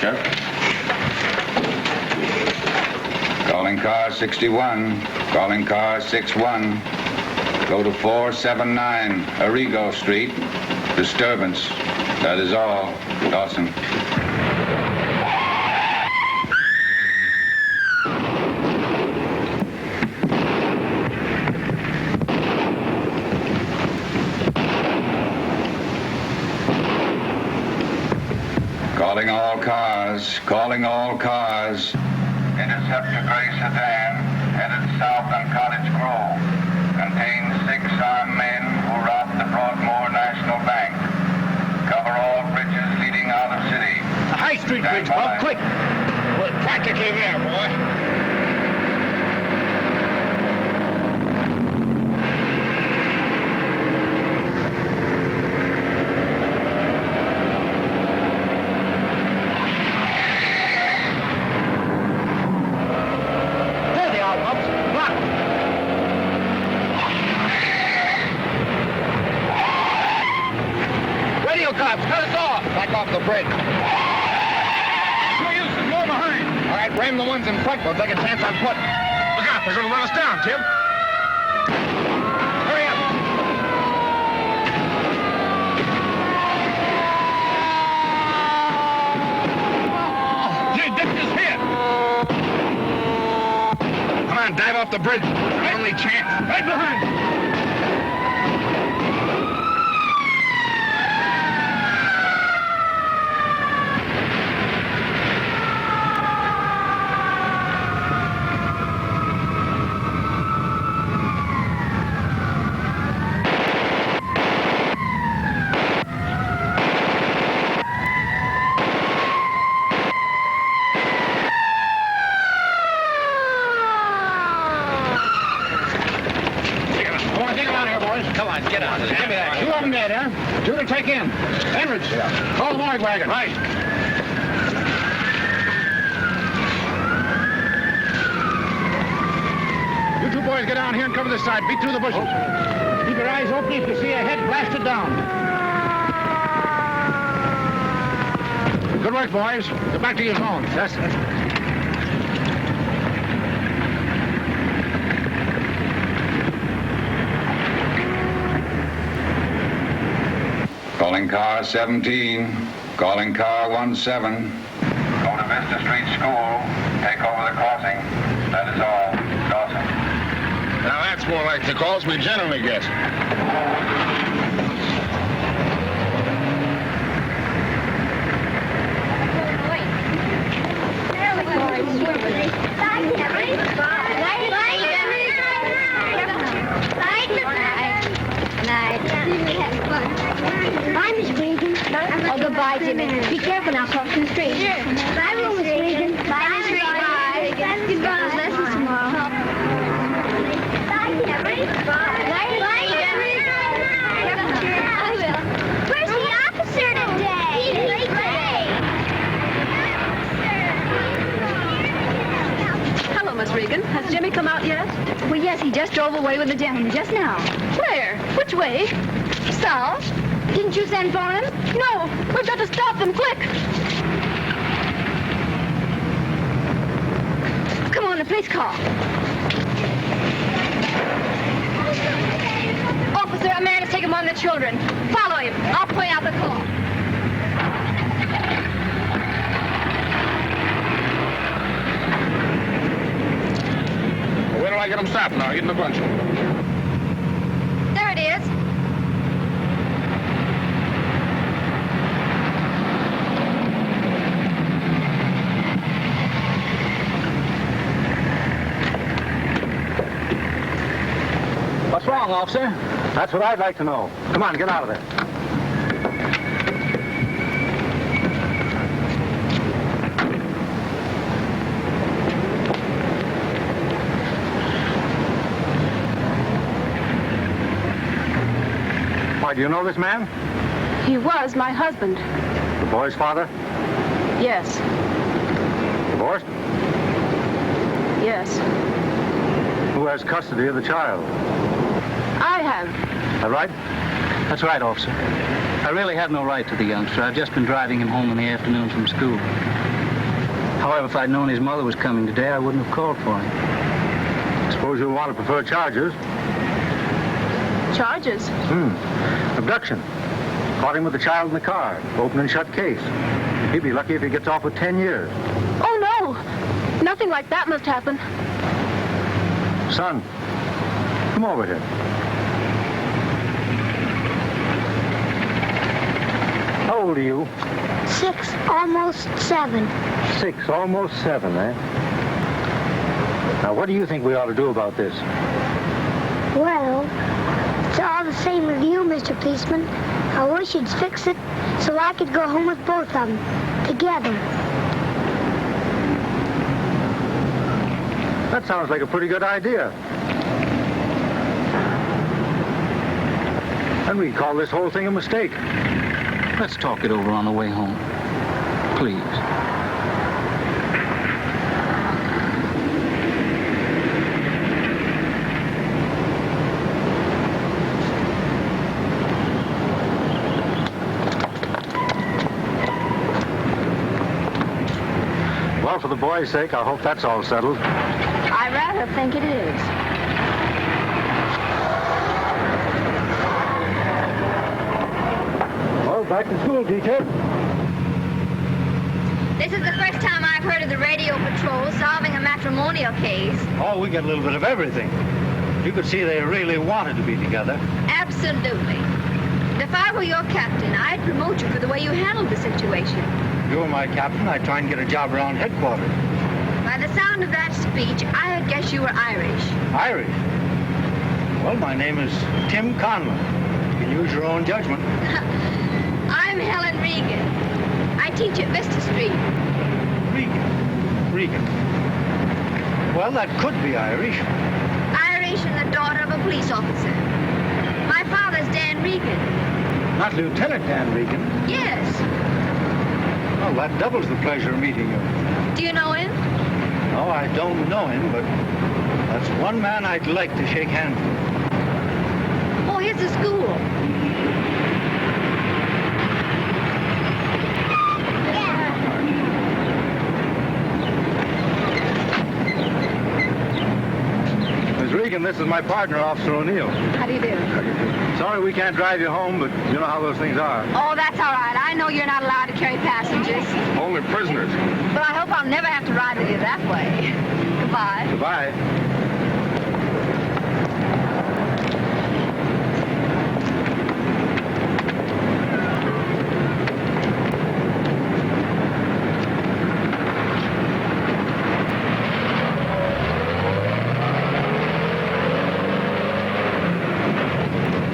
Sheriff. Calling car 61. Calling car 61. Go to 479 Arrigo Street. Disturbance. That is all. Dawson. Calling all cars. Calling all cars. Intercept a gray sedan headed south on Cottage Grove. Contains 6 armed men who robbed the Broadmoor National Bank. Cover all bridges leading out of city. The High Street bridge, Bob, quick. We're practically there, boy. There they are, Bob. Blocked. Radio cops, cut us off. Back off the bridge. No use, there's more behind. All right, ram the ones in front. We'll take a chance on foot. Look out, they're going to run us down, Tim. Hurry up. Gee, Dick is hit. Come on, dive off the bridge. Our only chance. Right behind. Come on, get out of there. Give me that. 2 of them dead, huh? 2 to take in. Enrich, call the morgue wagon. Right. You 2 boys get down here and cover this side. Beat through the bushes. Keep your eyes open if you see a head blasted down. Good work, boys. Get back to your zone. Yes, sir. Calling car 17. Calling car 17. Go to Vista Street School. Take over the crossing. That is all. Dawson. Now that's more like the calls we generally get. Bye, Miss Regan. Oh, goodbye, Jimmy. Be careful now, crossing the street. Sure. Bye, Miss Regan. Bye, Miss Regan. Goodbye. Lessons tomorrow. Bye, Jimmy. Bye. Bye, Jimmy. I will. Where's the officer today? He's late today. Hello, Miss Regan. Has Jimmy come out yet? Well, yes, he just drove away with the gentleman just now. Where? Which way? South? Didn't you send for him? No, we've got to stop them, quick. Come on, the police car. Officer, a man has taken one of the children. Follow him. I'll point out the car. Where do I get them stopped now? Eating a bunch. There it is. What's wrong, officer? That's what I'd like to know. Come on, get out of there. Why, do you know this man? He was my husband. The boy's father? Yes. Divorced? Yes. Who has custody of the child? I have. That right? That's right, officer. I really have no right to the youngster. I've just been driving him home in the afternoon from school. However, if I'd known his mother was coming today, I wouldn't have called for him. I suppose you'll want to prefer charges. Charges? Abduction. Caught him with the child in the car. Open and shut case. He'd be lucky if he gets off with 10 years. Oh, no. Nothing like that must happen. Son, come over here. How old are you? 6, almost 7. 6, almost 7, eh? Now, what do you think we ought to do about this? Well, it's all the same with you, Mr. Policeman. I wish you'd fix it so I could go home with both of them, together. That sounds like a pretty good idea. And we call this whole thing a mistake. Let's talk it over on the way home. Please. Well, for the boy's sake, I hope that's all settled. I rather think it is. Well, back to school, teacher. This is the first time I've heard of the radio patrol solving a matrimonial case. Oh, we get a little bit of everything. You could see they really wanted to be together. Absolutely. If I were your captain, I'd promote you for the way you handled the situation. If you were my captain, I'd try and get a job around headquarters. By the sound of that speech, I'd guess you were Irish. Irish? Well, my name is Tim Conlon. You can use your own judgment. I'm Helen Regan. I teach at Vista Street. Regan. Well, that could be Irish. Irish and the daughter of a police officer. My father's Dan Regan. Not Lieutenant Dan Regan. Yes. Well, that doubles the pleasure of meeting you. Do you know him? No, I don't know him, but that's one man I'd like to shake hands with. Oh, here's the school. Miss Regan, this is my partner, Officer O'Neill. How do you do? Sorry we can't drive you home, but you know how those things are. Oh, that's all right. I know you're not allowed to carry passengers. Only prisoners. But I hope I'll never have to ride with you that way. Goodbye. Goodbye.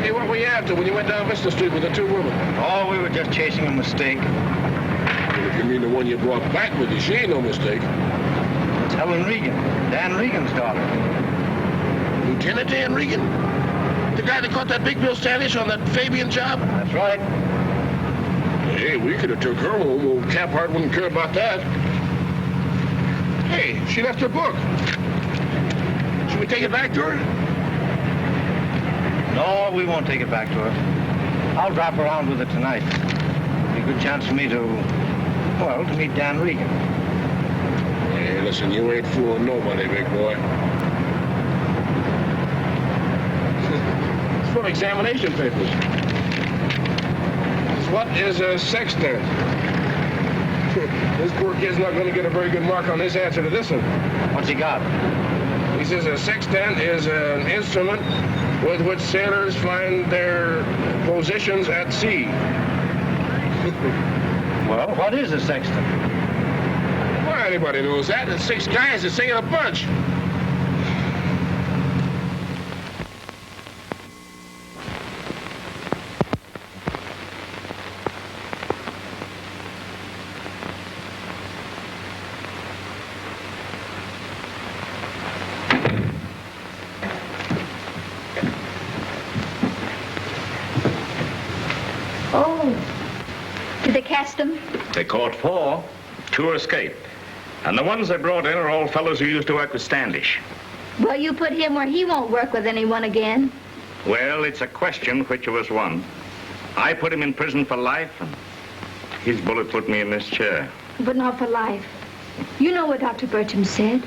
Hey, what were you after when you went down Vista Street with the two women? Oh, we were just chasing a mistake. Well, if you mean the one you brought back with you, she ain't no mistake. It's Helen Regan, Dan Regan's daughter. Lieutenant Dan Regan? The guy that caught that big Bill Standish on that Fabian job? That's right. Hey, we could have took her home. Old Caphart wouldn't care about that. Hey, she left her book. Should we take it back to her? No, we won't take it back to her. I'll drop around with it tonight. Be a good chance for me to meet Dan Regan. Hey, listen, you ain't fooling nobody, big boy. It's from examination papers. What is a sextant? This poor kid's not going to get a very good mark on his answer to this one. What's he got? He says a sextant is an instrument with which sailors find their positions at sea. Well, what is a sextant? Well, anybody knows that. It's 6 guys that sing in a bunch. Did they catch them? They caught 4. 2 escaped. And the ones they brought in are all fellows who used to work with Standish. Well, you put him where he won't work with anyone again. Well, it's a question which was won. I put him in prison for life, and his bullet put me in this chair. But not for life. You know what Dr. Bertram said.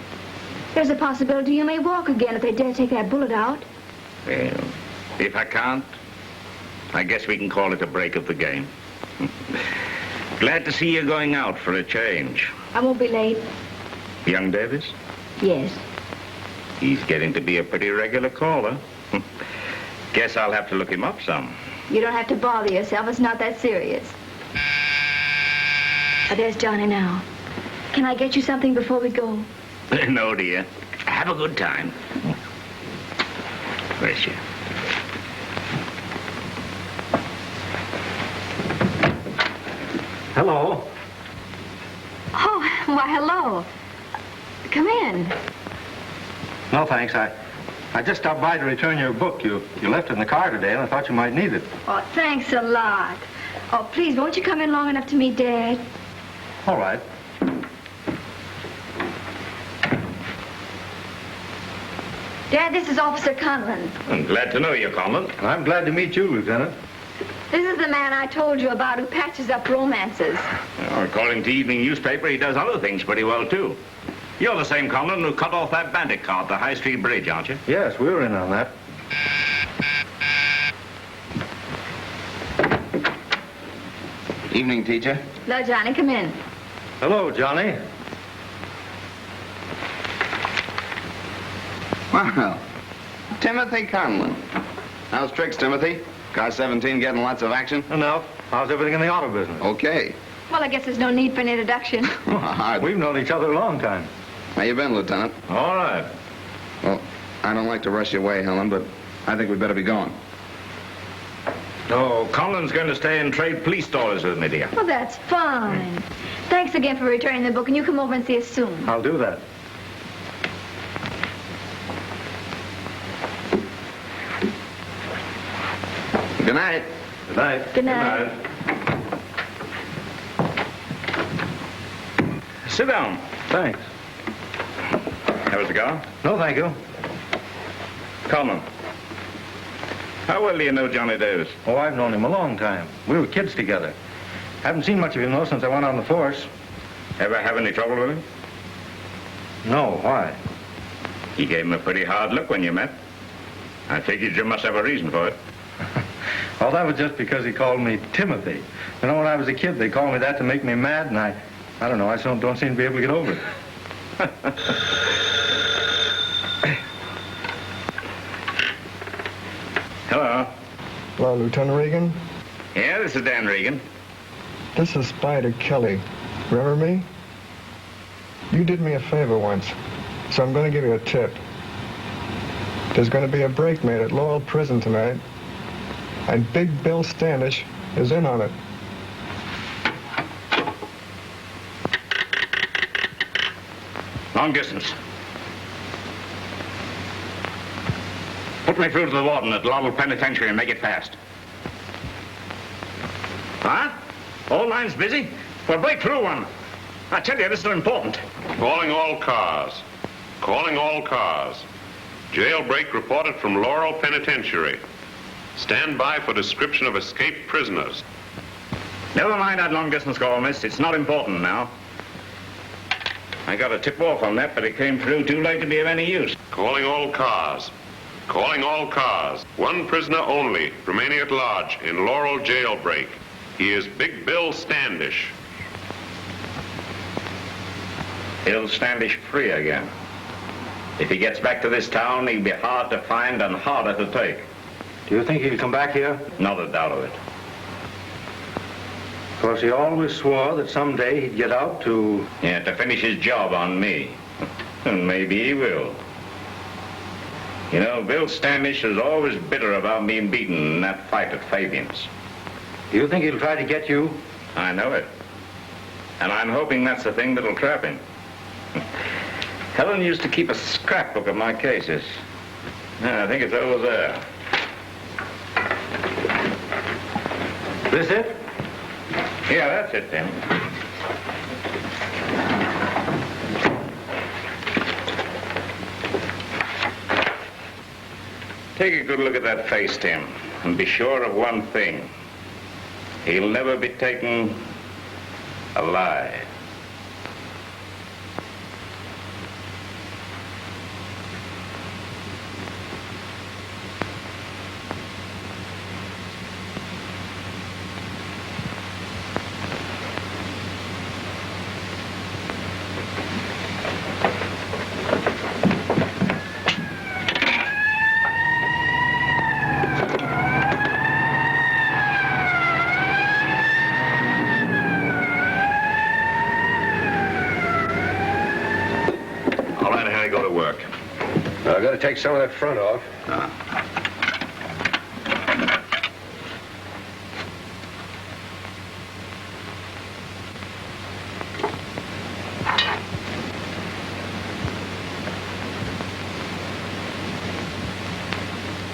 There's a possibility you may walk again if they dare take that bullet out. Well, if I can't, I guess we can call it a break of the game. Glad to see you going out for a change. I won't be late. Young Davis? Yes. He's getting to be a pretty regular caller. Guess I'll have to look him up some. You don't have to bother yourself. It's not that serious. Oh, there's Johnny now. Can I get you something before we go? No, dear. Have a good time. Bless you. Hello. Oh, why, hello. Come in. No, thanks. I just stopped by to return your book. You left it in the car today, and I thought you might need it. Oh, thanks a lot. Oh, please, won't you come in long enough to meet Dad? All right. Dad, this is Officer Conlon. I'm glad to know you, Conlon. I'm glad to meet you, Lieutenant. This is the man I told you about who patches up romances. Well, according to evening newspaper, he does other things pretty well, too. You're the same Conlon who cut off that bandit car at the High Street Bridge, aren't you? Yes, we were in on that. Evening, teacher. Hello, Johnny. Come in. Hello, Johnny. Well, Timothy Conlon. How's tricks, Timothy? Car 17 getting lots of action? Enough. How's everything in the auto business? Okay. Well, I guess there's no need for an introduction. We've known each other a long time. How you been, Lieutenant? All right. Well, I don't like to rush you away, Helen, but I think we'd better be going. Oh, Conlon's going to stay and trade police stories with me, dear. Well, that's fine. Thanks again for returning the book, and you come over and see us soon. I'll do that. Good night. Good night. Good night. Sit down. Thanks. Have a cigar? No, thank you. Conlon. How well do you know Johnny Davis? Oh, I've known him a long time. We were kids together. Haven't seen much of him, though, since I went on the force. Ever have any trouble with him? No, why? He gave him a pretty hard look when you met. I figured you must have a reason for it. Well, that was just because he called me Timothy. You know, when I was a kid, they called me that to make me mad, and I don't know, I don't seem to be able to get over it. Hello. Hello, Lieutenant Regan. Yeah, this is Dan Regan. This is Spider Kelly. Remember me? You did me a favor once, so I'm going to give you a tip. There's going to be a break made at Laurel Prison tonight, and Big Bill Standish is in on it. Long distance. Put me through to the warden at Laurel Penitentiary and make it fast. Huh? All lines busy? Well, break through one. I tell you, this is important. Calling all cars. Calling all cars. Jailbreak reported from Laurel Penitentiary. Stand by for description of escaped prisoners. Never mind that long-distance call, miss. It's not important now. I got a tip-off on that, but it came through too late to be of any use. Calling all cars. Calling all cars. One prisoner only remaining at large in Laurel jailbreak. He is Big Bill Standish. Bill Standish free again. If he gets back to this town, he'll be hard to find and harder to take. Do you think he'll come back here? Not a doubt of it. Of course, he always swore that someday he'd get out to... Yeah, to finish his job on me. And maybe he will. You know, Bill Standish is always bitter about being beaten in that fight at Fabian's. Do you think he'll try to get you? I know it. And I'm hoping that's the thing that'll trap him. Helen used to keep a scrapbook of my cases. Yeah, I think it's over there. This it? Yeah, that's it, Tim. Take a good look at that face, Tim, and be sure of one thing. He'll never be taken alive. I've got to take some of that front off.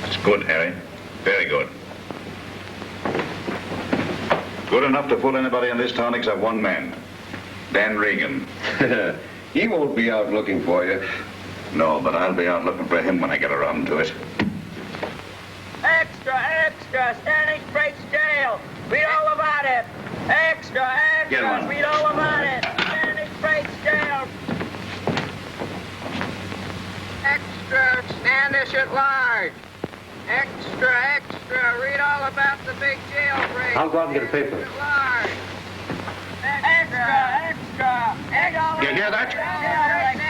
It's good, Harry. Very good. Good enough to fool anybody in this town except one man. Dan Regan. He won't be out looking for you. No, but I'll be out looking for him when I get around to it. Extra, extra, Stanley breaks jail. Read all about it. Extra, Get extra, one. read all about it. Stanley breaks jail. Extra, Standish at large. Extra, extra, read all about the big jailbreak. I'll go out and get a paper. At large. Extra, extra, extra. You hear that?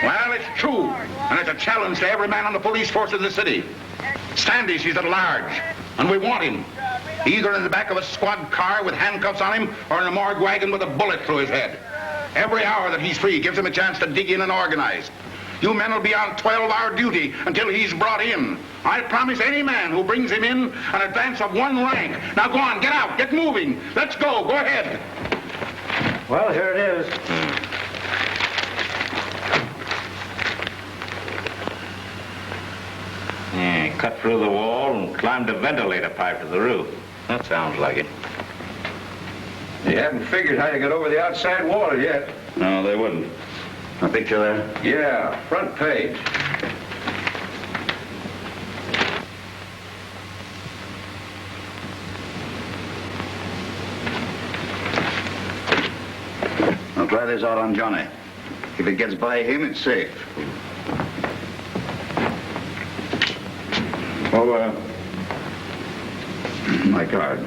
Well, it's true. And it's a challenge to every man on the police force in the city. Standish is at large, and we want him. Either in the back of a squad car with handcuffs on him, or in a morgue wagon with a bullet through his head. Every hour that he's free gives him a chance to dig in and organize. You men will be on 12-hour duty until he's brought in. I promise any man who brings him in an advance of 1 rank. Now go on, get out, get moving. Let's go, go ahead. Well, here it is. Yeah, cut through the wall and climbed a ventilator pipe to the roof. That sounds like it. You haven't figured how to get over the outside wall yet. No, they wouldn't. A picture there? Yeah, front page. I'll try this out on Johnny. If it gets by him, it's safe. Oh, my card.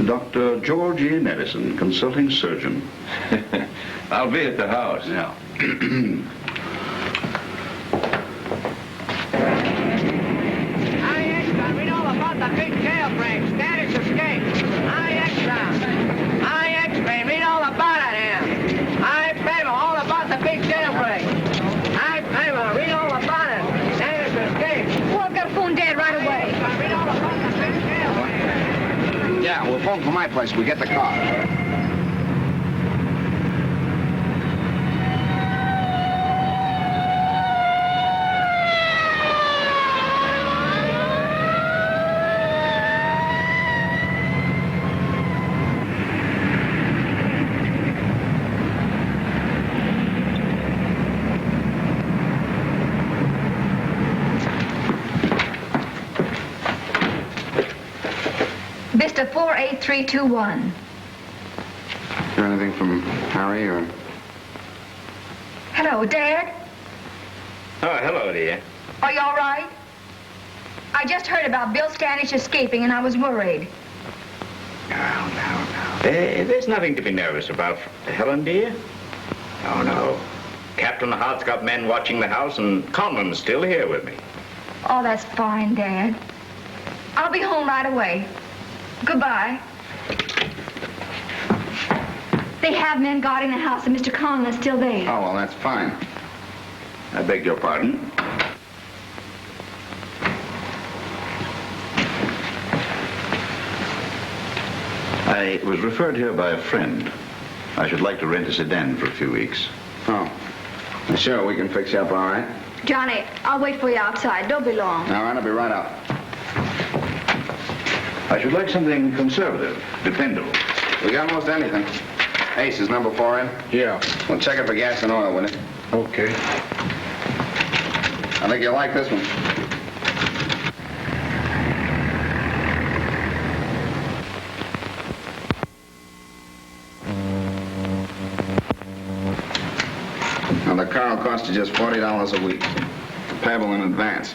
Dr. George E. Medicine, consulting surgeon. I'll be at the house. Yeah. I extra, read all about the big jailbreak. Standish escape. I extra, read all about it here. I favor all about the big jailbreak. I favor, read all about it. Standish escape. Well, I've got to phone Dad right away. Read all about the big jailbreak. Yeah, we'll phone from my place. We get the car. Vista 48321. Hear anything from Harry or? Hello, Dad. Oh, hello, dear. Are you all right? I just heard about Bill Standish escaping, and I was worried. No. There's nothing to be nervous about, Helen, dear. No. Captain Hart's got men watching the house, and Conlon's still here with me. Oh, that's fine, Dad. I'll be home right away. Goodbye. They have men guarding the house, and Mr. Conlon is still there. Oh, well, that's fine. I beg your pardon. I was referred here by a friend. I should like to rent a sedan for a few weeks. Oh. Sure, we can fix you up all right. Johnny, I'll wait for you outside. Don't be long. All right, I'll be right out. I should like something conservative, dependable. We got most anything. Ace is number 4 in? Yeah. Well, check it for gas and oil, will you? Okay. I think you'll like this one. Now, the car will cost you just $40 a week. Payable in advance.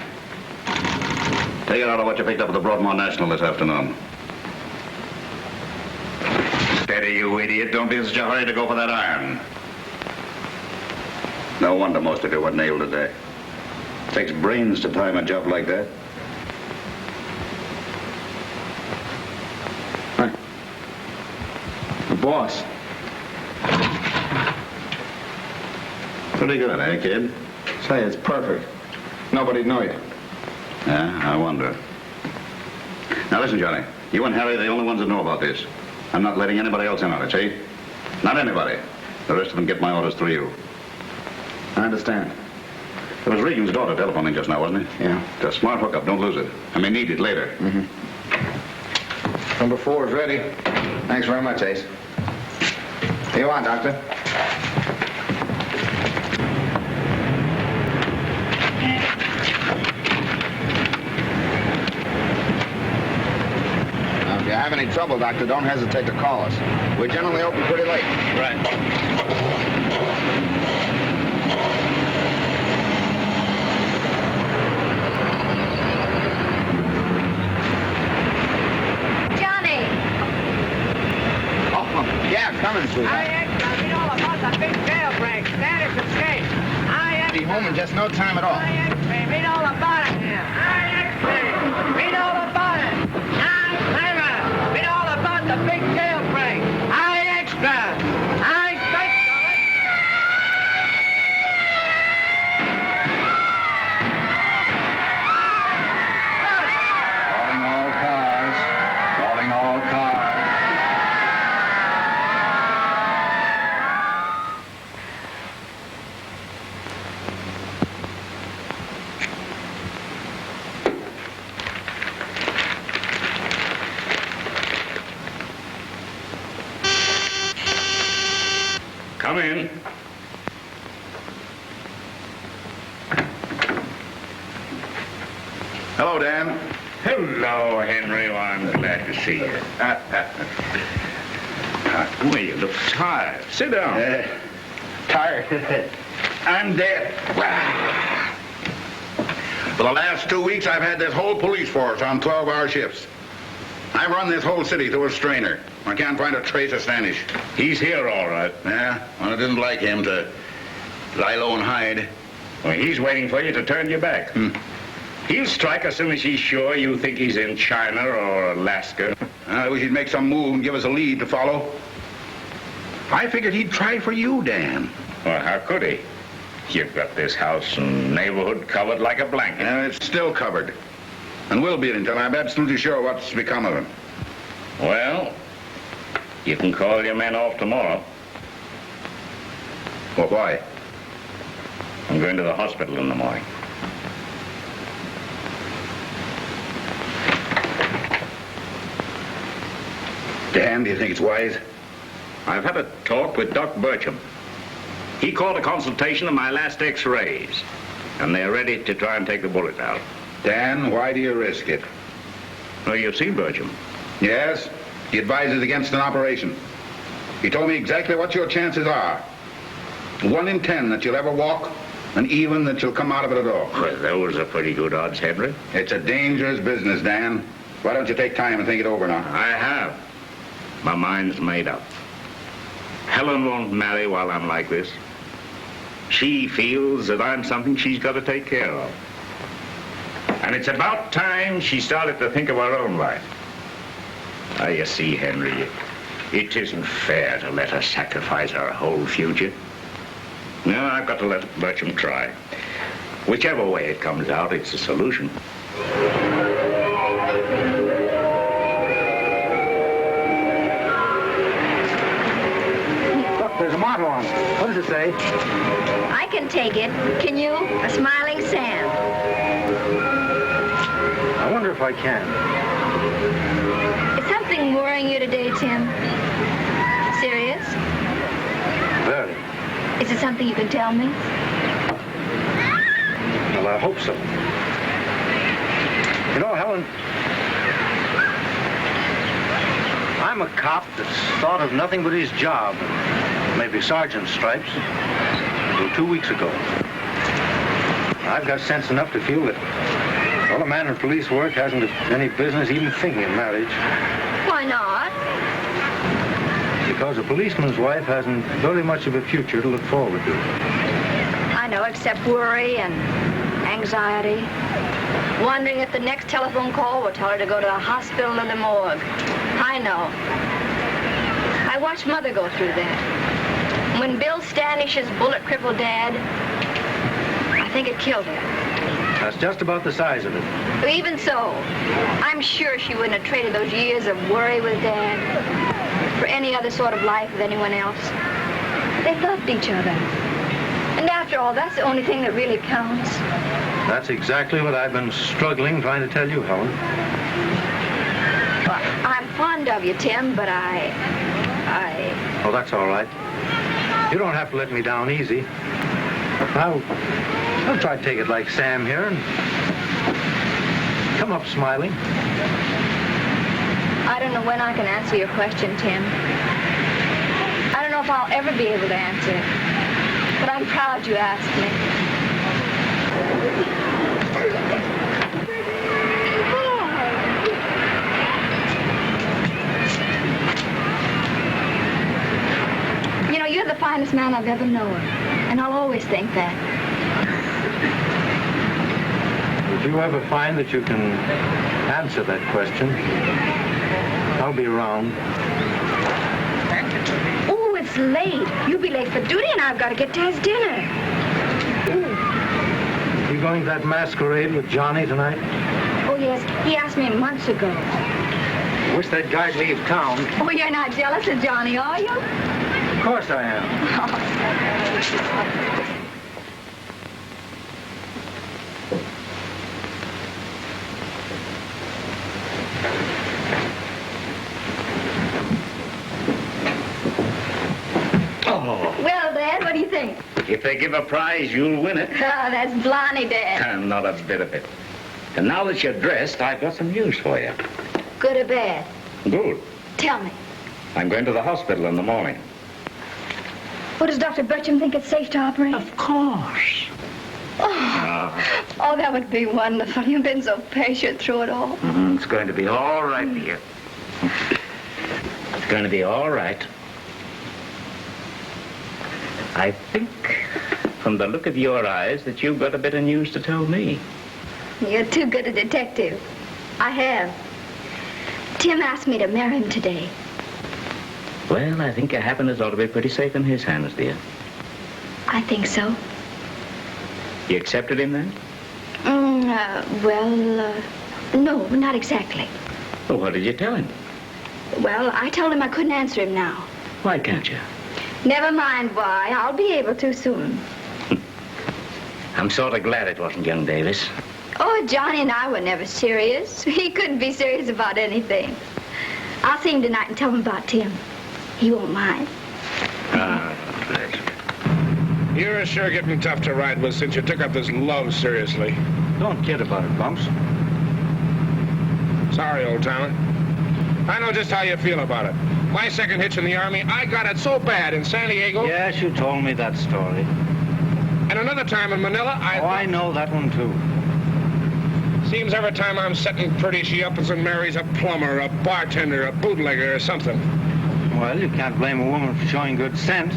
Take it out of what you picked up at the Broadmoor National this afternoon. Steady, you idiot. Don't be in such a hurry to go for that iron. No wonder most of you were nailed today. Takes brains to time a job like that. Hey. The boss. Pretty good, eh, kid? Say, it's perfect. Nobody'd know it. Yeah, I wonder. Now listen, Johnny. You and Harry are the only ones that know about this. I'm not letting anybody else in on it, see? Not anybody. The rest of them get my orders through you. I understand. It was Regan's daughter telephoning just now, wasn't it? Yeah. It's a smart hookup. Don't lose it. I may need it later. Mm-hmm. Number 4 is ready. Thanks very much, Ace. Here you are, Doctor. Now, if you have any trouble, Doctor, don't hesitate to call us. We're generally open pretty late. Right. Yeah, coming, sweetheart. I read all about the big jailbreak. Status escape. Be home in just no time at all. Read all about it here. Read all about it. Read all about the big jailbreak. Extra. Calling all cars. Calling all cars. Come in. Hello, Dan. Hello, Henry. Well, I'm glad to see you. Well, you look tired. Sit down. Tired. I'm dead. For the last 2 weeks, I've had this whole police force on 12-hour shifts. I've run this whole city through a strainer. I can't find a trace of Standish. He's here, all right. Yeah? Well, it isn't like him to lie low and hide. Well, he's waiting for you to turn your back. He'll strike as soon as he's sure you think he's in China or Alaska. I wish he'd make some move and give us a lead to follow. I figured he'd try for you, Dan. Well, how could he? You've got this house and neighborhood covered like a blanket. It's still covered. And will be until I'm absolutely sure what's become of him. Well, you can call your men off tomorrow. Well, why? I'm going to the hospital in the morning. Dan, do you think it's wise? I've had a talk with Doc Burcham. He called a consultation of my last x-rays, and they're ready to try and take the bullet out. Dan, why do you risk it? Well, you've seen Burcham. Yes. He advises against an operation. He told me exactly what your chances are. 1 in 10 that you'll ever walk, and even that you'll come out of it at all. Well, those are pretty good odds, Henry. It's a dangerous business, Dan. Why don't you take time and think it over now? I have. My mind's made up. Helen won't marry while I'm like this. She feels that I'm something she's got to take care of. And it's about time she started to think of her own life. Now, you see, Henry, it isn't fair to let her sacrifice her whole future. No, I've got to let Burcham try. Whichever way it comes out, it's a solution. There's a motto on it. What does it say? I can take it. Can you? A smiling Sam. I wonder if I can. Is something worrying you today, Tim? Serious? Very. Is it something you can tell me? Well, I hope so. You know, Helen, I'm a cop that's thought of nothing but his job. Maybe sergeant's stripes. Until 2 weeks ago. I've got sense enough to feel that, well, a man in police work hasn't any business even thinking of marriage. Why not? Because a policeman's wife hasn't very much of a future to look forward to. I know, except worry and anxiety. Wondering if the next telephone call will tell her to go to the hospital or the morgue. I know. I watched Mother go through that. When Bill Standish's bullet crippled Dad, I think it killed her. That's just about the size of it. But even so, I'm sure she wouldn't have traded those years of worry with Dad for any other sort of life with anyone else. They loved each other. And after all, that's the only thing that really counts. That's exactly what I've been struggling trying to tell you, Helen. Well, I'm fond of you, Tim, but Oh, that's all right. You don't have to let me down easy. I'll try to take it like Sam here and come up smiling. I don't know when I can answer your question, Tim. I don't know if I'll ever be able to answer it. But I'm proud you asked me. You know, you're the finest man I've ever known. And I'll always think that. If you ever find that you can answer that question, I'll be around. Oh, it's late. You'll be late for duty, and I've got to get Ted's dinner. You going to that masquerade with Johnny tonight? Oh, yes. He asked me months ago. Wish that guy'd leave town. Oh, you're not jealous of Johnny, are you? Of course I am. Well, Dad, what do you think? If they give a prize, you'll win it. Oh, that's blarney, Dad. Not a bit of it. And now that you're dressed, I've got some news for you. Good or bad? Good. Tell me. I'm going to the hospital in the morning. Well, does Dr. Bertram think it's safe to operate? Of course. Oh, that would be wonderful. You've been so patient through it all. It's going to be all right, dear. It's going to be all right. I think, from the look of your eyes, that you've got a bit of news to tell me. You're too good a detective. I have. Tim asked me to marry him today. Well, I think your happiness ought to be pretty safe in his hands, dear. I think so. You accepted him then? No, not exactly. Well, what did you tell him? Well, I told him I couldn't answer him now. Why can't you? Never mind why. I'll be able to soon. I'm sort of glad it wasn't young Davis. Oh, Johnny and I were never serious. He couldn't be serious about anything. I'll see him tonight and tell him about Tim. He won't mind. Good. You're sure getting tough to ride with since you took up this love seriously. Don't kid about it, Bumps. Sorry, old timer. I know just how you feel about it. My second hitch in the Army, I got it so bad in San Diego. Yes, you told me that story. And another time in Manila, I know that one, too. Seems every time I'm setting pretty, she up and marries a plumber, a bartender, a bootlegger, or something. Well, you can't blame a woman for showing good sense.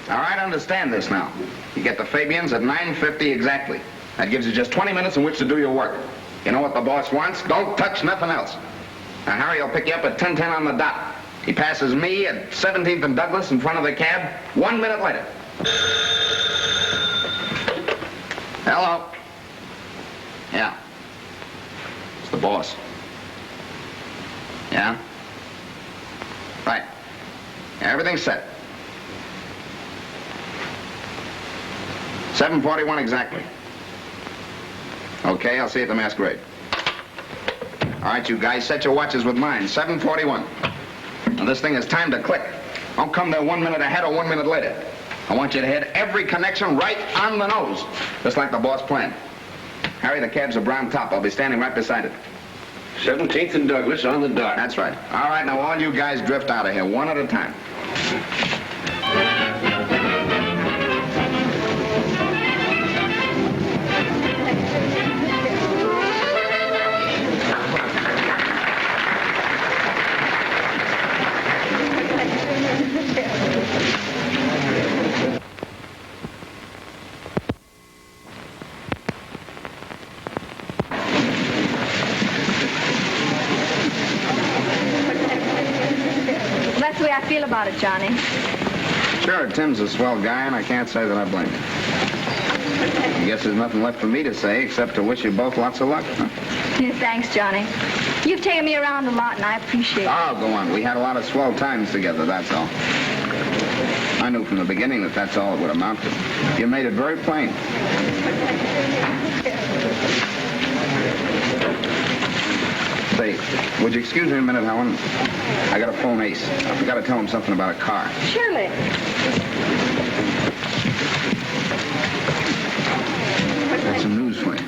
All right, understand this now. You get the Fabians at 9:50 exactly. That gives you just 20 minutes in which to do your work. You know what the boss wants? Don't touch nothing else. Now, Harry will pick you up at 10:10 on the dot. He passes me at 17th and Douglas in front of the cab 1 minute later. Hello. Yeah. It's the boss. Yeah? Right. Yeah, everything's set. 7:41 exactly. Okay, I'll see you at the masquerade. All right, you guys, set your watches with mine. 7:41. Now, this thing is timed to click. Don't come there 1 minute ahead or 1 minute later. I want you to hit every connection right on the nose, just like the boss planned. Harry, the cab's a brown top. I'll be standing right beside it. 17th and Douglas on the dot. That's right. All right, now all you guys drift out of here, one at a time. That's the way I feel about it, Johnny. Sure, Tim's a swell guy, and I can't say that I blame him. I guess there's nothing left for me to say except to wish you both lots of luck. Huh? Thanks, Johnny. You've taken me around a lot, and I appreciate it. Oh, go on. We had a lot of swell times together, that's all. I knew from the beginning that that's all it would amount to. You made it very plain. Say, would you excuse me a minute, Helen? I got to phone Ace. I forgot to tell him something about a car. Surely. Got some news for you.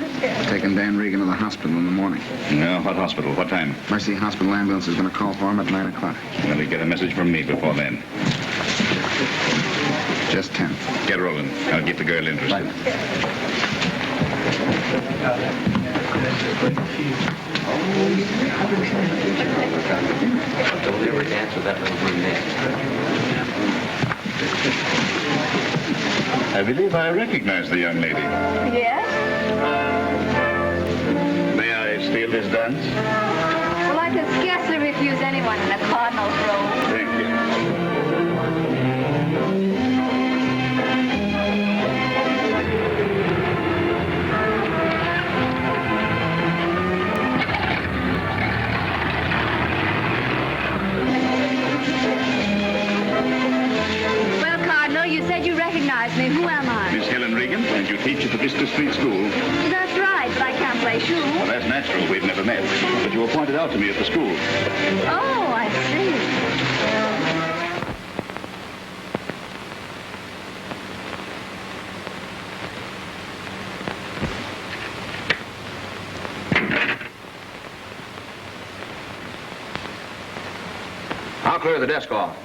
Taking Dan Regan to the hospital in the morning. No, what hospital? What time? Mercy Hospital ambulance is going to call for him at 9 o'clock. Will he get a message from me before then? Just 10. Get rolling. I'll get the girl interested. Don't ever dance with that little brunette. I believe I recognize the young lady. Yes? May I steal this dance? Well, I could scarcely refuse anyone in a cardinal's role. Thank you. Well, Cardinal, you said you recognized me. Who am I? Miss Helen Regan, and you teach at the Vista Street School. That's right, but I can't play shoe. Well, that's natural. We've never met. But you were pointed out to me at the school. Oh, I see. I'll clear the desk off.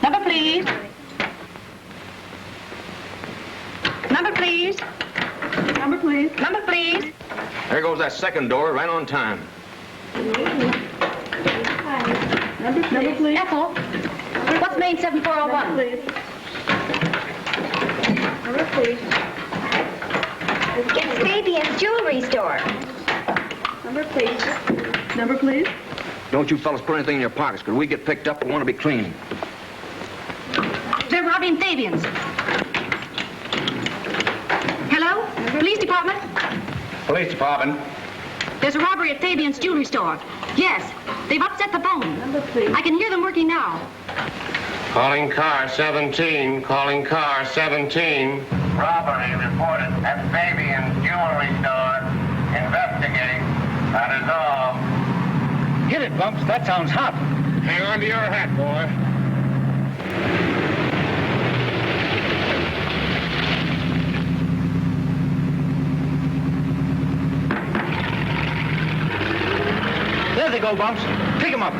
Number, please. Number, please. Number, please. Number, please. There goes that second door, right on time. Number, please. Ethel, what's main 7401? Number, please. It's Fabian's jewelry store. Number, please. Number, please. Don't you fellas put anything in your pockets, because we get picked up and want to be clean. They're robbing Fabian's. Hello? Police department? Police department. There's a robbery at Fabian's jewelry store. Yes. They've upset the phone. Number, please. I can hear them working now. Calling car 17. Calling car 17. Robbery reported at Fabian's jewelry store. Investigate. That is all. Hit it, Bumps. That sounds hot. Hang on to your hat, boy. There they go, Bumps. Pick 'em up.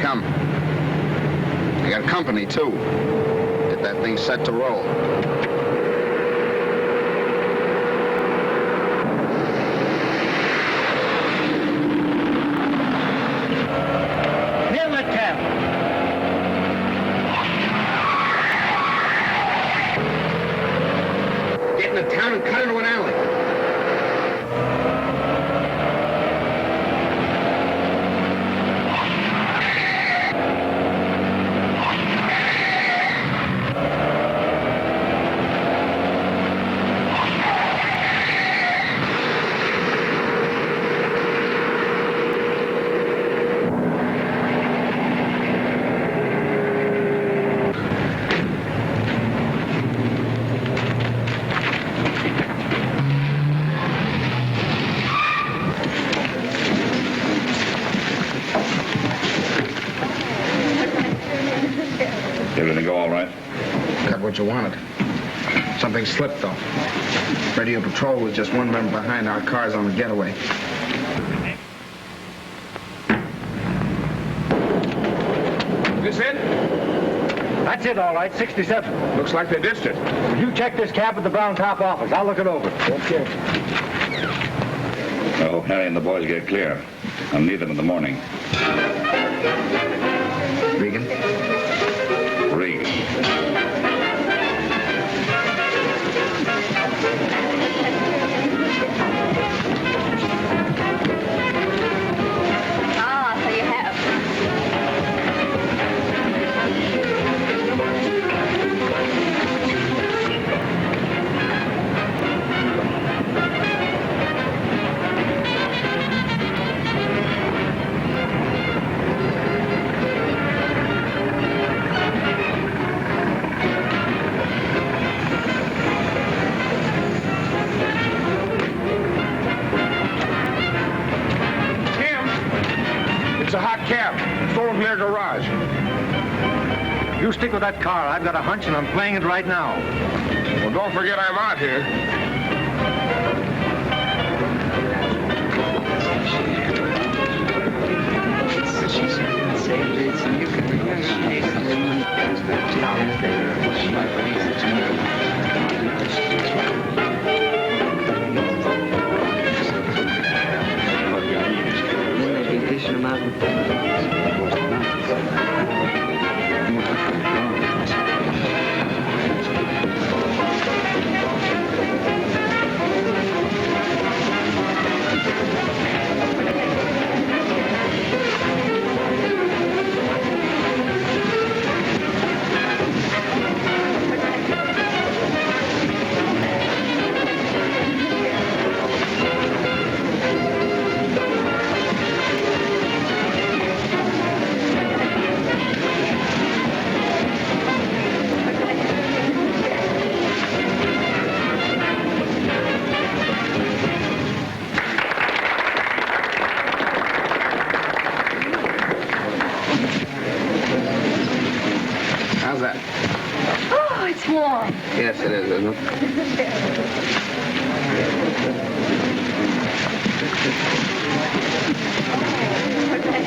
Come. I got company, too. Get that thing set to roll. Nail that cab. Get into town and cut into an alley. Everything go all right? Got what you wanted. Something slipped, though. Radio Patrol was just one member behind our cars on the getaway. This it? That's it, all right, 67. Looks like they ditched it. You check this cab at the Brown Top office. I'll look it over. Okay. I hope Harry and the boys get clear. I'll need them in the morning. Regan? Regan. Ah, so you have. It's a hot cab. Throw him near garage. You stick with that car. I've got a hunch, and I'm playing it right now. Well, don't forget I'm out here. How's that? Oh, it's warm. Yes, it is, isn't it?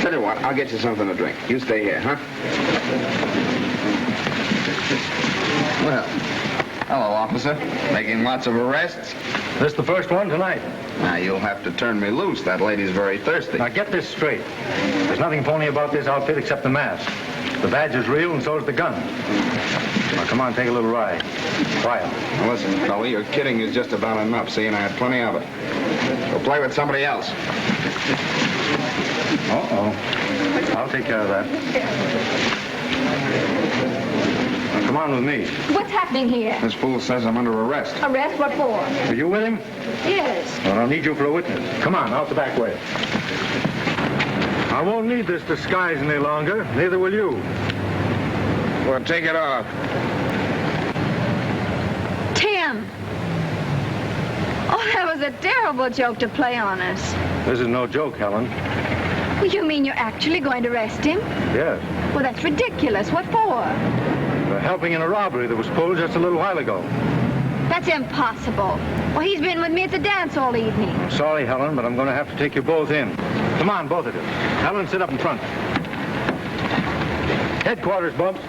Tell you what, I'll get you something to drink. You stay here, huh? Well, hello, officer. Making lots of arrests? This is the first one tonight. Now, you'll have to turn me loose. That lady's very thirsty. Now, get this straight. There's nothing phony about this outfit except the mask. The badge is real, and so is the gun. Now, come on, take a little ride. Quiet. Now, listen, fella, your kidding is just about enough, see, and I had plenty of it. Go play with somebody else. Uh-oh. I'll take care of that. Now, come on with me. What's happening here? This fool says I'm under arrest. Arrest? What for? Are you with him? Yes. Well, I'll need you for a witness. Come on, out the back way. I won't need this disguise any longer. Neither will you. Well, take it off. Tim. Oh, that was a terrible joke to play on us. This is no joke, Helen. Well, you mean you're actually going to arrest him? Yes. Well, that's ridiculous. What for? For helping in a robbery that was pulled just a little while ago. That's impossible. Well, he's been with me at the dance all evening. I'm sorry, Helen, but I'm going to have to take you both in. Come on, both of you. Helen, sit up in front. Headquarters, Bubs.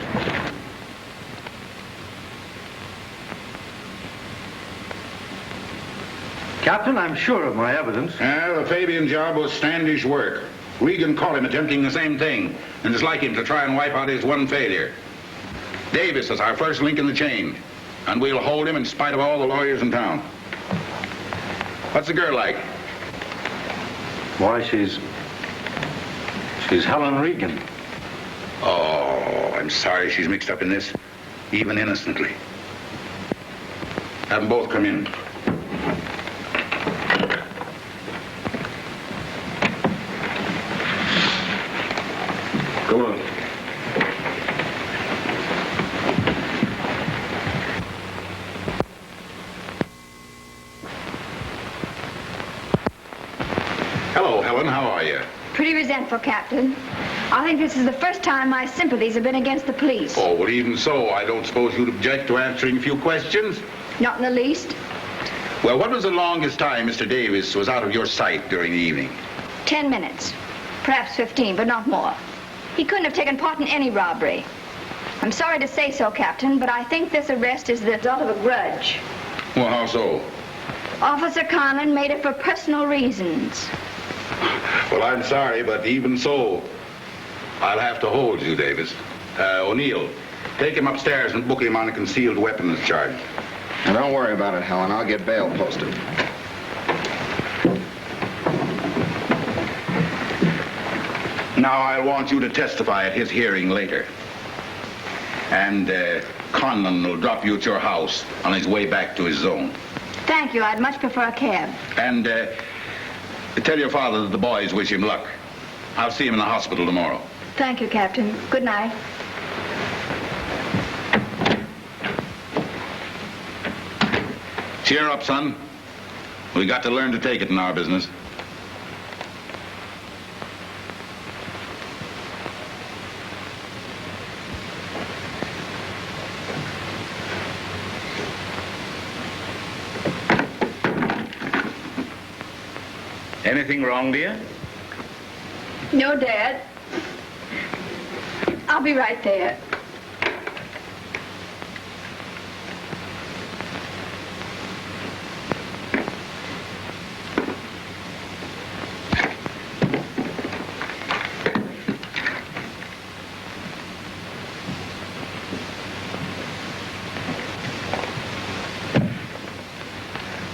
Captain, I'm sure of my evidence. The Fabian job was Standish work. Regan caught him attempting the same thing, and is like him to try and wipe out his one failure. Davis is our first link in the chain, and we'll hold him in spite of all the lawyers in town. What's the girl like? Why, she's Helen Regan. Oh, I'm sorry she's mixed up in this, even innocently. Have them both come in. Go on. Hello, Helen. How are you? Pretty resentful, Captain. I think this is the first time my sympathies have been against the police. Oh, well, even so, I don't suppose you'd object to answering a few questions? Not in the least. Well, what was the longest time Mr. Davis was out of your sight during the evening? 10 minutes. Perhaps 15, but not more. He couldn't have taken part in any robbery. I'm sorry to say so, Captain, but I think this arrest is the result of a grudge. Well, how so? Officer Conlon made it for personal reasons. Well, I'm sorry, but even so, I'll have to hold you, Davis. O'Neill, take him upstairs and book him on a concealed weapons charge. Now, don't worry about it, Helen. I'll get bail posted. Now, I want you to testify at his hearing later. And Conlon will drop you at your house on his way back to his zone. Thank you. I'd much prefer a cab. And tell your father that the boys wish him luck. I'll see him in the hospital tomorrow. Thank you, Captain. Good night. Cheer up, son. We got to learn to take it in our business. Anything wrong, dear? No, Dad. I'll be right there.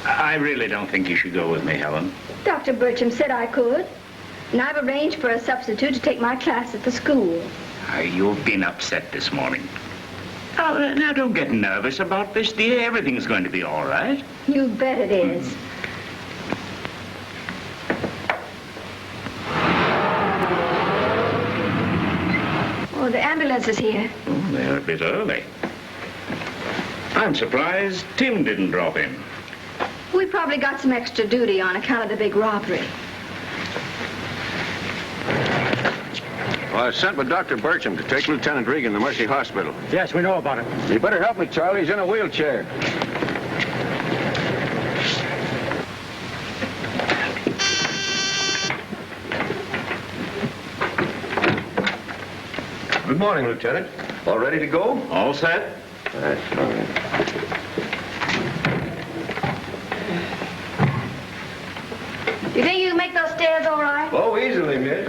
I really don't think you should go with me, Helen. Dr. Bircham said I could. And I've arranged for a substitute to take my class at the school. You've been upset this morning. Oh, now, don't get nervous about this, dear. Everything's going to be all right. You bet it is. Oh, the ambulance is here. Oh, they're a bit early. I'm surprised Tim didn't drop in. We probably got some extra duty on account of the big robbery. Well, I sent with Dr. Bircham to take Lieutenant Regan to Mercy Hospital. Yes, we know about it. You better help me, Charlie. He's in a wheelchair. Good morning, Lieutenant. All ready to go? All set? That's fine. You think you can make those stairs all right? Oh, easily, miss.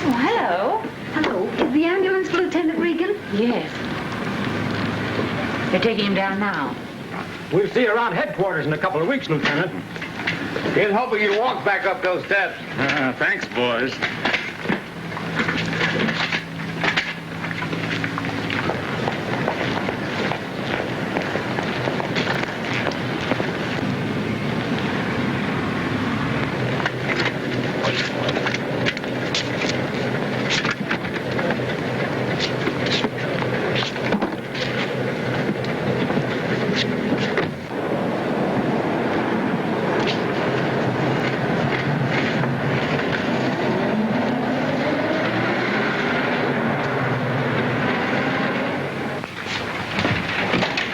Oh, hello. Hello. Is the ambulance for Lieutenant Regan? Yes. They're taking him down now. We'll see you around headquarters in a couple of weeks, Lieutenant. He'll help you walk back up those steps. Thanks, boys.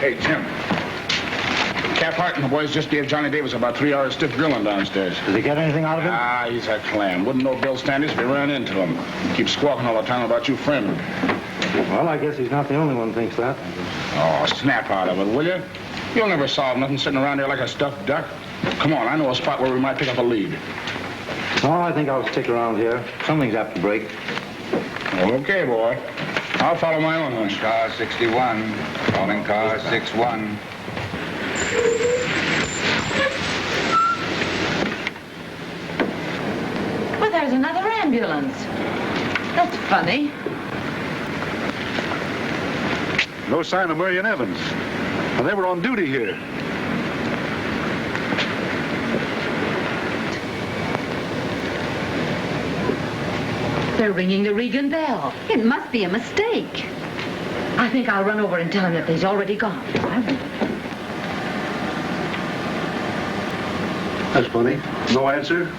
Hey, Tim. Cap Hart and the boys just gave Johnny Davis about 3 hours stiff grilling downstairs. Did they get anything out of him? Ah, he's a clam. Wouldn't know Bill Standish if he ran into him. He keeps squawking all the time about you friend. Well, I guess he's not the only one who thinks that. Oh, snap out of it, will you? You'll never solve nothing sitting around here like a stuffed duck. Come on, I know a spot where we might pick up a lead. Oh, I think I'll stick around here. Something's apt to break. Well, okay, boy. I'll follow my own hunch. Car 61. Calling car 61. Well, there's another ambulance. That's funny. No sign of Marion Evans. Well, they were on duty here. They're ringing the Regan bell. It must be a mistake. I think I'll run over and tell him that he's already gone. That's funny. No answer?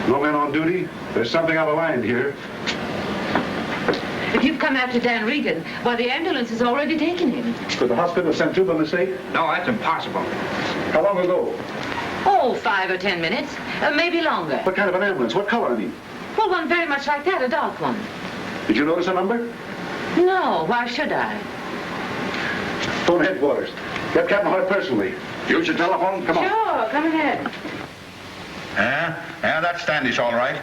No man on duty? There's something on the line here. If you've come after Dan Regan, why, the ambulance has already taken him. Could the hospital have sent two by mistake? No, that's impossible. How long ago? Oh, 5 or 10 minutes. Maybe longer. What kind of an ambulance? What color, I mean? Well, one very much like that, a dark one. Did you notice a number? No, why should I? Phone headquarters. Get Captain Hart personally. Use your telephone? Come on. Sure, come ahead. Yeah, that's Standish, all right.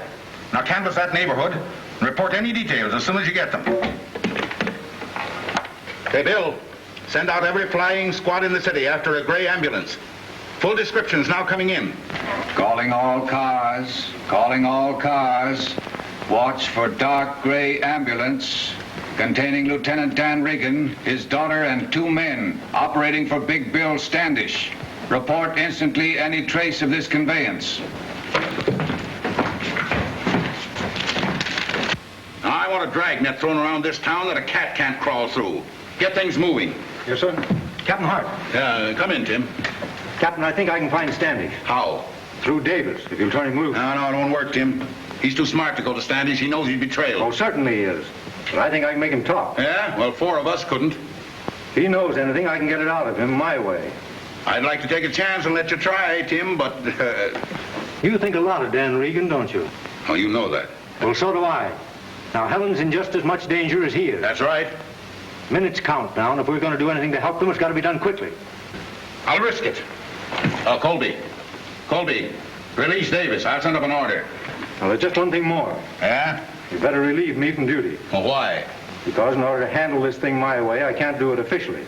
Now canvass that neighborhood and report any details as soon as you get them. Hey, Bill, send out every flying squad in the city after a gray ambulance. Full descriptions now coming in. Calling all cars. Calling all cars. Watch for dark gray ambulance containing Lieutenant Dan Regan, his daughter, and 2 men operating for Big Bill Standish. Report instantly any trace of this conveyance. Now, I want a dragnet thrown around this town that a cat can't crawl through. Get things moving. Yes, sir. Captain Hart. Come in, Tim. Captain, I think I can find Standish. How? Through Davis, if you'll turn him loose. No, it won't work, Tim. He's too smart to go to Standish. He knows he'd be trailed. Oh, certainly he is. But I think I can make him talk. Yeah? Well, 4 of us couldn't. If he knows anything, I can get it out of him my way. I'd like to take a chance and let you try, Tim, but... You think a lot of Dan Regan, don't you? Oh, you know that. Well, so do I. Now, Helen's in just as much danger as he is. That's right. Minutes count now, and if we're going to do anything to help them, it's got to be done quickly. I'll risk it. Colby, release Davis. I'll send up an order. Now, there's just one thing more. Yeah? You better relieve me from duty. Well, why? Because in order to handle this thing my way, I can't do it officially.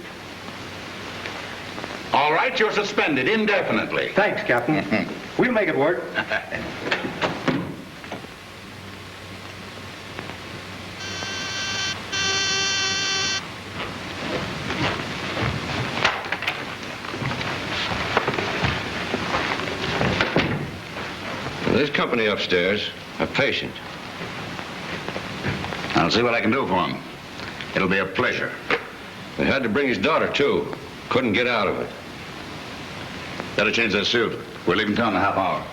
All right, you're suspended indefinitely. Thanks, Captain. We'll make it work. This company upstairs, a patient. I'll see what I can do for him. It'll be a pleasure. They had to bring his daughter, too. Couldn't get out of it. Better change that suit. We're leaving town in a half hour.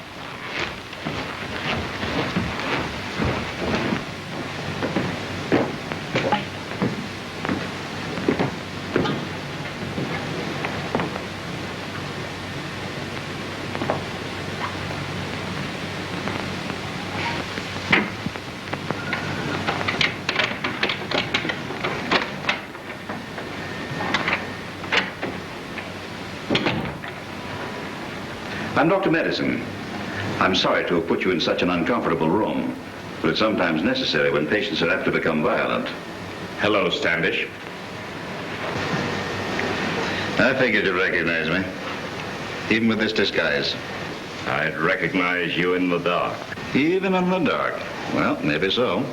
I'm Dr. Medicine. I'm sorry to have put you in such an uncomfortable room, but it's sometimes necessary when patients are apt to become violent. Hello, Standish. I figured you'd recognize me, even with this disguise. I'd recognize you in the dark. Even in the dark. Well, maybe so.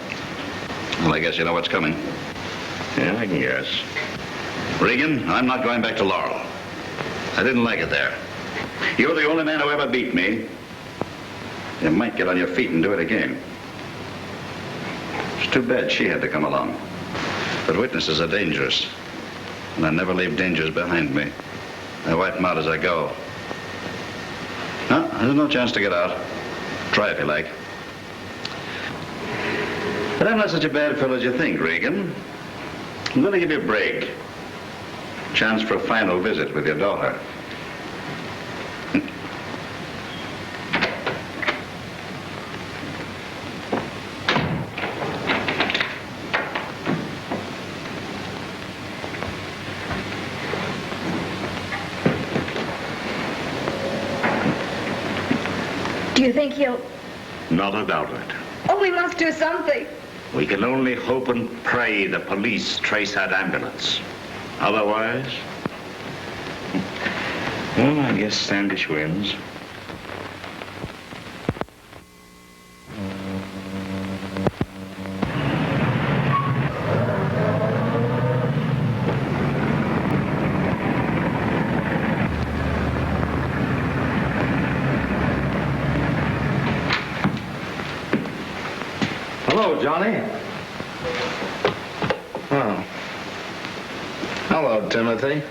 Well, I guess you know what's coming. Yeah, I can guess. Regan, I'm not going back to Laurel. I didn't like it there. You're the only man who ever beat me. You might get on your feet and do it again. It's too bad she had to come along. But witnesses are dangerous. And I never leave dangers behind me. I wipe them out as I go. No, there's no chance to get out. Try if you like. But I'm not such a bad fellow as you think, Regan. I'm going to give you a break. Chance for a final visit with your daughter. Do you think he'll... Not a doubt of it. Oh, we must do something. We can only hope and pray the police trace that ambulance. Otherwise... Well, I guess Standish wins. Hello, Johnny. Oh. Hello, Timothy.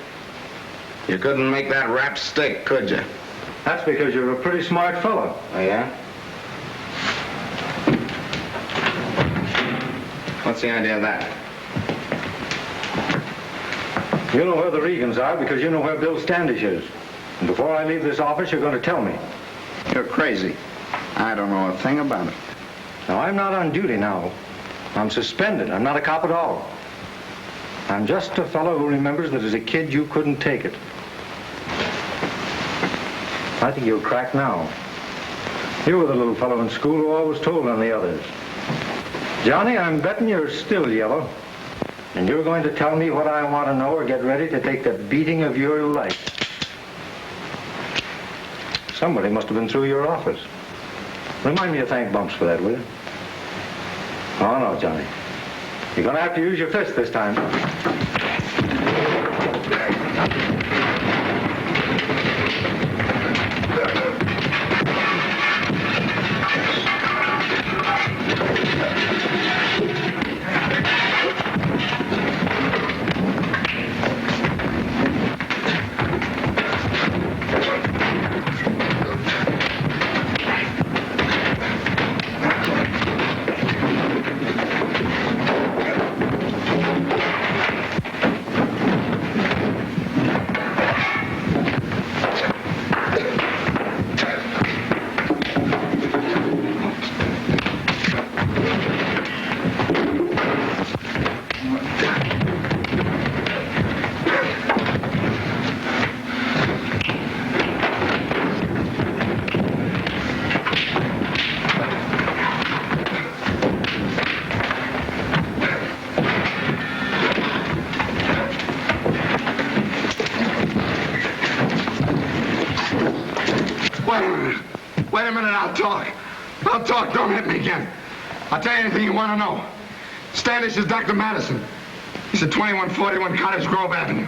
You couldn't make that rap stick, could you? That's because you're a pretty smart fellow. Oh, yeah? What's the idea of that? You know where the Regans are because you know where Bill Standish is. And before I leave this office, you're going to tell me. You're crazy. I don't know a thing about it. Now, I'm not on duty now. I'm suspended. I'm not a cop at all. I'm just a fellow who remembers that as a kid you couldn't take it. I think you'll crack now. You were the little fellow in school who always told on the others. Johnny, I'm betting you're still yellow. And you're going to tell me what I want to know or get ready to take the beating of your life. Somebody must have been through your office. Remind me to thank Bumps for that, will you? Oh, no, Johnny. You're going to have to use your fist this time. Wait a minute, I'll talk. I'll talk, don't hit me again. I'll tell you anything you want to know. Standish is Dr. Madison. He's at 2141 Cottage Grove Avenue.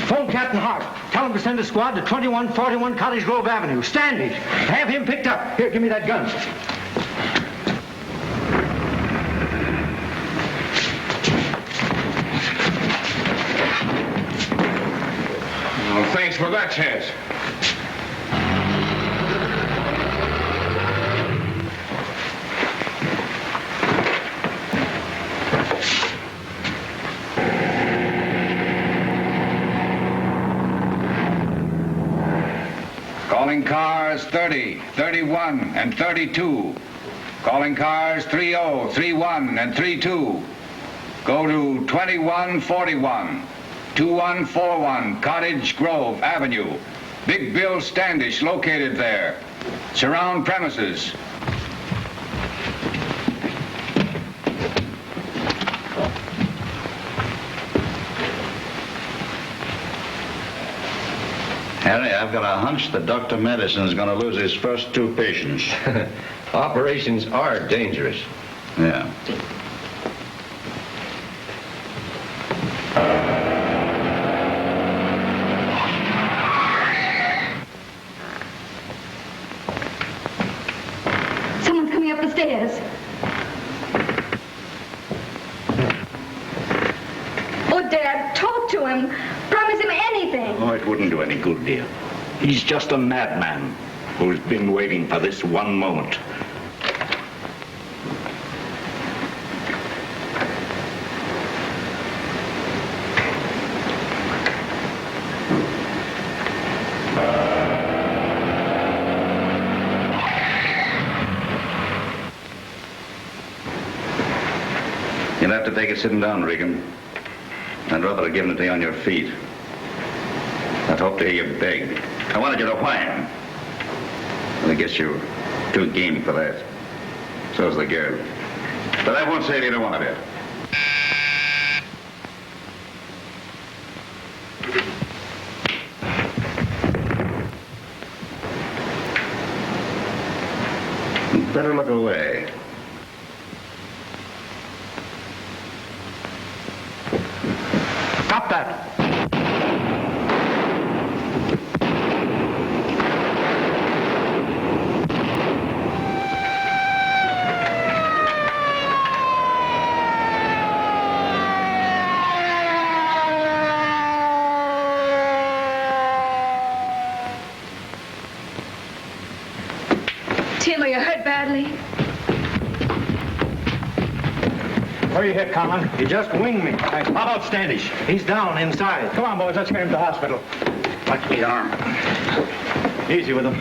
Phone Captain Hart. Tell him to send a squad to 2141 Cottage Grove Avenue. Standish. Have him picked up. Here, give me that gun. Well, thanks for that chance. Calling cars 30, 31, and 32. Calling cars 30, 31, and 32. Go to 2141, 2141 Cottage Grove Avenue. Big Bill Standish located there. Surround premises. Harry, I've got a hunch that Dr. Madison is going to lose his first two patients. Operations are dangerous. Yeah. Someone's coming up the stairs. Oh, Dad, talk to him. Promise him anything. Oh, it wouldn't do any good, dear. He's just a madman who's been waiting for this one moment. You'll have to take it sitting down, Regan. I'd rather have given it to you on your feet. I'd hope to hear you beg. I wanted you to whine. Well, I guess you're too game for that. So's the girl. But I won't save either one of you. Better look away. Stop that. Tim, are you hurt badly? Where are you hit, Conlon? You just winged me. How about Standish? He's down inside. Come on, boys, let's get him to the hospital. Lucky arm. Easy with him.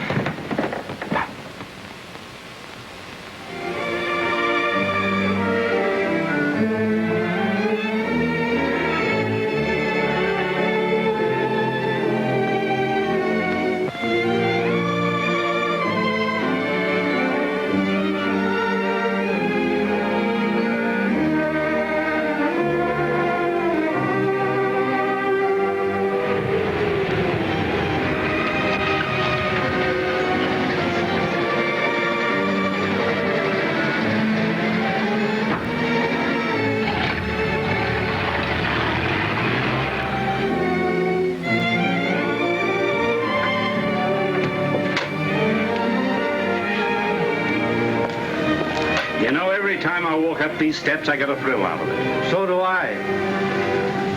You know, every time I walk up these steps, I get a thrill out of it. So do I.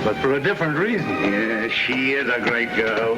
But for a different reason. Yeah, she is a great girl.